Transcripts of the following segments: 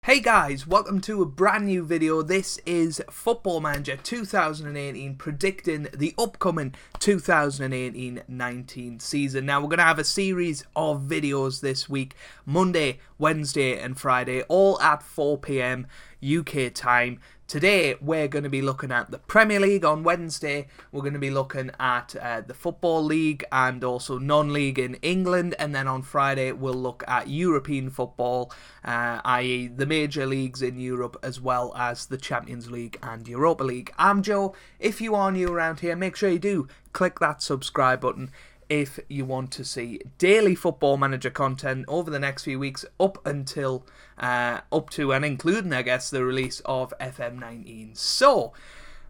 Hey guys, welcome to a brand new video. This is Football Manager 2018 predicting the upcoming 2018-19 season. Now we're going to have a series of videos this week, Monday, Wednesday and Friday, all at 4 PM UK time. Today we're going to be looking at the Premier League. On Wednesday we're going to be looking at the Football League and also non-league in England, and then on Friday we'll look at European football, i.e. the major leagues in Europe as well as the Champions League and Europa League. I'm Joe. If you are new around here, make sure you do click that subscribe button if you want to see daily Football Manager content over the next few weeks up to and including, I guess, the release of FM18. So,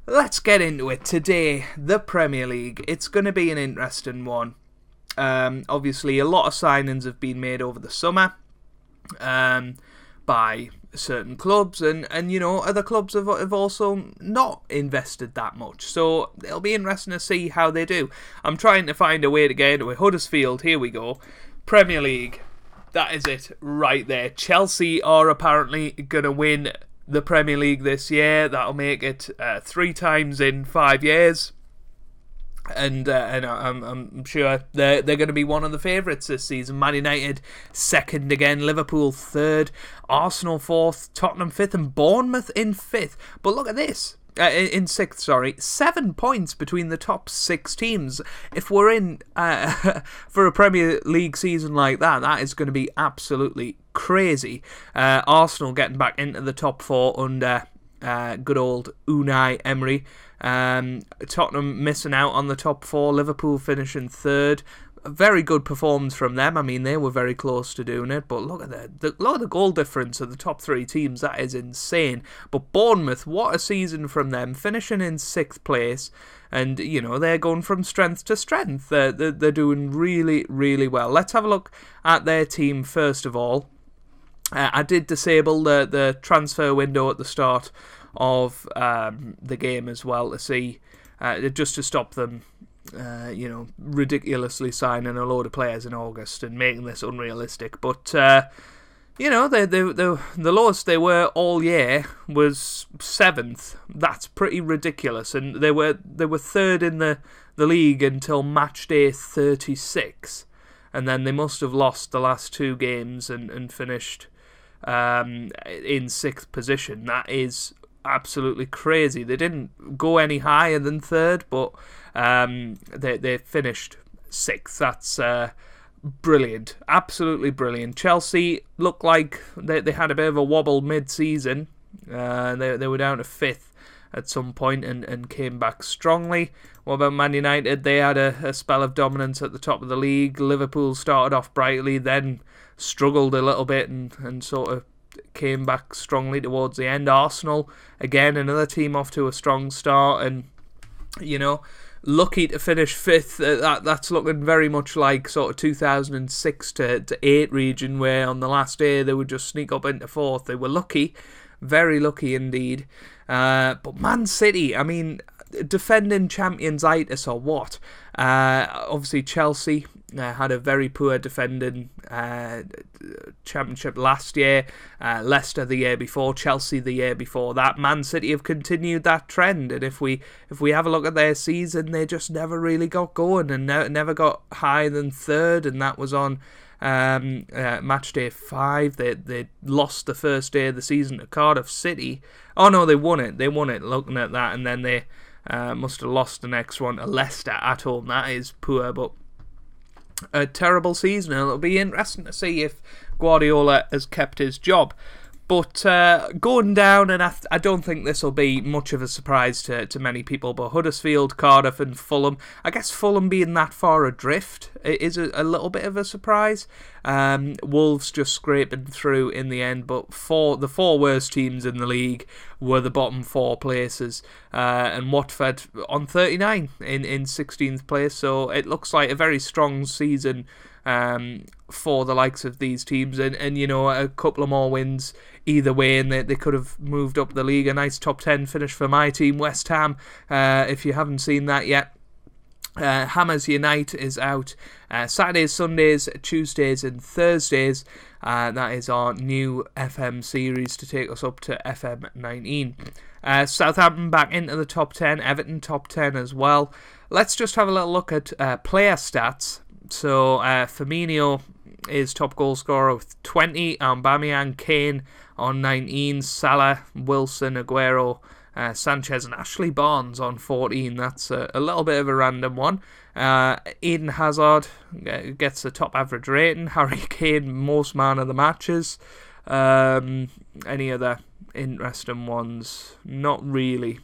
let's get into it. Today, the Premier League. It's going to be an interesting one. Obviously, a lot of signings have been made over the summer by certain clubs, and you know, other clubs have also not invested that much, so it'll be interesting to see how they do. I'm trying to find a way to get into it. Huddersfield, here we go. Premier League, that is it right there. Chelsea are apparently going to win the Premier League this year. That'll make it 3 times in 5 years. And I'm sure they're going to be one of the favourites this season. Man United second again, Liverpool third, Arsenal fourth, Tottenham fifth, and Bournemouth in fifth. But look at this, in sixth, sorry, 7 points between the top 6 teams. If we're in for a Premier League season like that, that is going to be absolutely crazy. Arsenal getting back into the top 4 under good old Unai Emery. Tottenham missing out on the top 4, Liverpool finishing third. A very good performance from them. I mean, they were very close to doing it, but look at the goal difference of the top 3 teams. That is insane. But Bournemouth, what a season from them, finishing in 6th place, and you know, they're going from strength to strength. They're doing really, really well. Let's have a look at their team first of all. I did disable the transfer window at the start of the game as well to see, just to stop them, you know, ridiculously signing a load of players in August and making this unrealistic. But you know, the lowest they were all year was 7th. That's pretty ridiculous, and they were third in the league until match day 36, and then they must have lost the last 2 games and finished in 6th position. That is absolutely crazy. They didn't go any higher than 3rd, but they finished 6th. That's brilliant, absolutely brilliant. Chelsea looked like they had a bit of a wobble mid-season. They were down to 5th at some point and came back strongly. What about Man United? They had a spell of dominance at the top of the league. Liverpool started off brightly, then struggled a little bit and sort of came back strongly towards the end. Arsenal, again, another team off to a strong start, and you know, lucky to finish 5th. That's looking very much like sort of 2006 to 8 region, where on the last day they would just sneak up into 4th. They were lucky, very lucky indeed. But Man City, I mean, defending champions-itis or what? Obviously Chelsea had a very poor defending championship last year, Leicester the year before, Chelsea the year before that. Man City have continued that trend, and if we have a look at their season, they just never really got going and never got higher than 3rd, and that was on match day 5. They lost the first day of the season to Cardiff City. Oh no, they won it looking at that, and then they must have lost the next one to Leicester at home. That is poor, but a terrible season, and it'll be interesting to see if Guardiola has kept his job. But going down, and I don't think this will be much of a surprise to many people, but Huddersfield, Cardiff and Fulham. I guess Fulham being that far adrift is a little bit of a surprise. Wolves just scraping through in the end, but the 4 worst teams in the league were the bottom 4 places, and Watford on 39 in 16th place, so it looks like a very strong season for the likes of these teams, and you know, a couple of more wins either way, and they could have moved up the league. A nice top 10 finish for my team, West Ham, if you haven't seen that yet. Hammers Unite is out Saturdays, Sundays, Tuesdays and Thursdays. That is our new FM series to take us up to FM19. Southampton back into the top 10, Everton top 10 as well. Let's just have a little look at player stats. So Firmino is top goal scorer with 20, Aubameyang, Kane on 19, Salah, Wilson, Aguero, Sanchez and Ashley Barnes on 14. That's a little bit of a random one. Eden Hazard gets the top average rating. Harry Kane, most man of the matches. Any other interesting ones? Not really.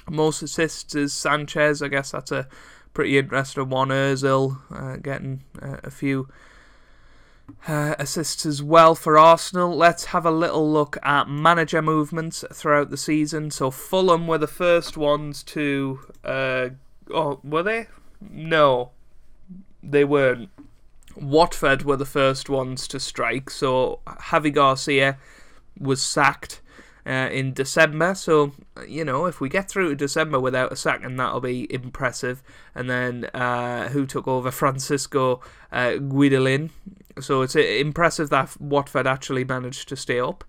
Most assists is Sanchez. I guess that's a pretty interesting one. Ozil getting a few assists as well for Arsenal. Let's have a little look at manager movements throughout the season. So Fulham were the first ones to... were they? No, they weren't. Watford were the first ones to strike. So Javi Garcia was sacked in December. So, if we get through to December without a sack, and that'll be impressive. And then who took over? Francisco Guidolin. So it's impressive that Watford actually managed to stay up.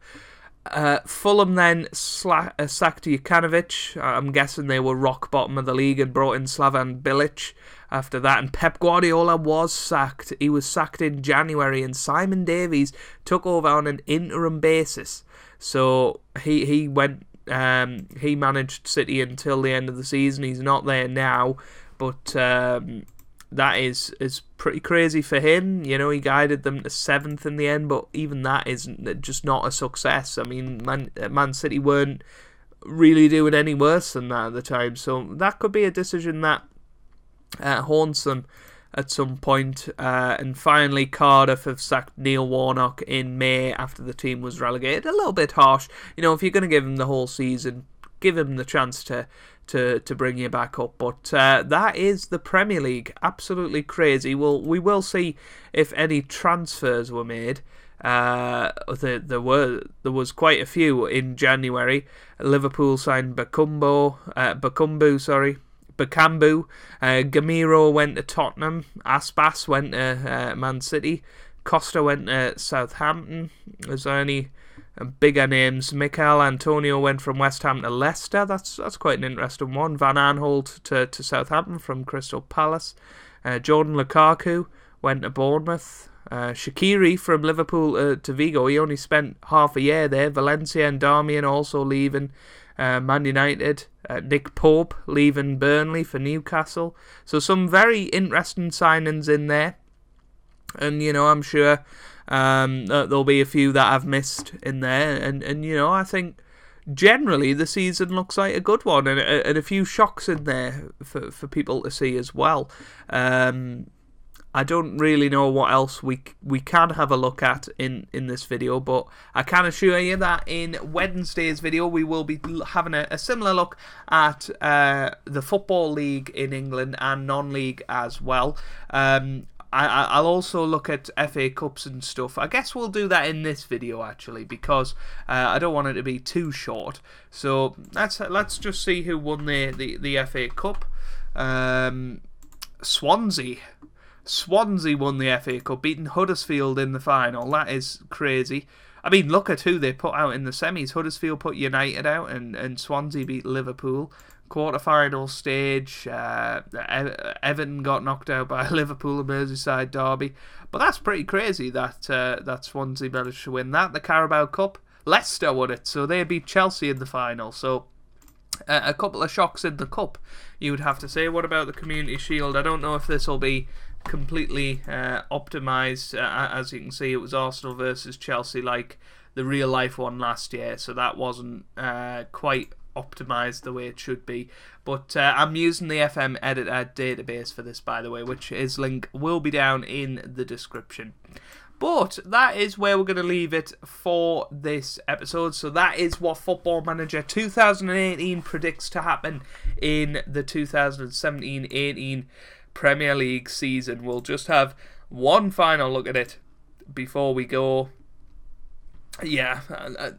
Fulham then sacked Jukanovic. I'm guessing they were rock bottom of the league and brought in Slavan Bilic after that. And Pep Guardiola was sacked. He was sacked in January, and Simon Davies took over on an interim basis. So he went. He managed City until the end of the season. He's not there now, but that is pretty crazy for him. He guided them to 7th in the end, but even that isn't just not a success. I mean, Man City weren't really doing any worse than that at the time, so that could be a decision that haunts them at some point. And finally, Cardiff have sacked Neil Warnock in May after the team was relegated. A little bit harsh. If you're going to give him the whole season, give him the chance to bring you back up. But that is the Premier League. Absolutely crazy. We will see if any transfers were made. There was quite a few in January. Liverpool signed Bakambu. Gamiro went to Tottenham. Aspas went to Man City. Costa went to Southampton. Was there any bigger names? Mikel Antonio went from West Ham to Leicester. That's quite an interesting one. Van Aanholt to Southampton from Crystal Palace. Jordan Lukaku went to Bournemouth. Shaqiri from Liverpool to Vigo. He only spent half a year there. Valencia and Darmian also leaving Man United. Nick Pope leaving Burnley for Newcastle. So some very interesting signings in there. And, I'm sure there'll be a few that I've missed in there. And I think generally the season looks like a good one. And a few shocks in there for people to see as well. I don't really know what else we can have a look at in this video, but I can assure you that in Wednesday's video we will be having a similar look at the Football League in England and non-league as well. I'll also look at FA Cups and stuff. I guess we'll do that in this video actually, because I don't want it to be too short. So let's just see who won the FA Cup. Swansea won the FA Cup, beating Huddersfield in the final. That is crazy. I mean, look at who they put out in the semis. Huddersfield put United out, and Swansea beat Liverpool. Quarter-final stage, Everton got knocked out by Liverpool and Merseyside derby. But that's pretty crazy that Swansea managed to win that. The Carabao Cup, Leicester won it, so they beat Chelsea in the final. So a couple of shocks in the cup, you would have to say. What about the Community Shield? I don't know if this will be completely optimised. As you can see, it was Arsenal versus Chelsea like the real life one last year, so that wasn't quite optimised the way it should be. But I'm using the FM editor database for this, by the way, which his link will be down in the description. But that is where we're going to leave it for this episode. So that is what Football Manager 2018 predicts to happen in the 2017-18 Premier League season. We'll just have one final look at it before we go. Yeah,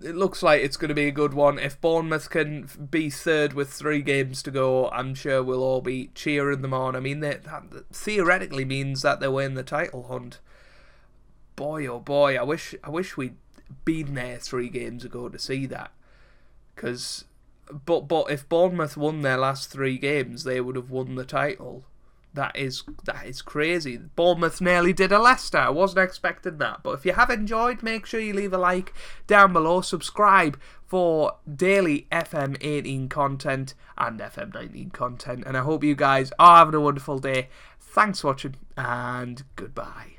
it looks like it's going to be a good one. If Bournemouth can be third with 3 games to go, I'm sure we'll all be cheering them on. I mean, that theoretically means that they win the title hunt. Boy, oh boy, I wish we'd been there 3 games ago to see that. But if Bournemouth won their last 3 games, they would have won the title. That is crazy. Bournemouth nearly did a Leicester. I wasn't expecting that. But if you have enjoyed, make sure you leave a like down below. Subscribe for daily FM18 content and FM19 content. And I hope you guys are having a wonderful day. Thanks for watching and goodbye.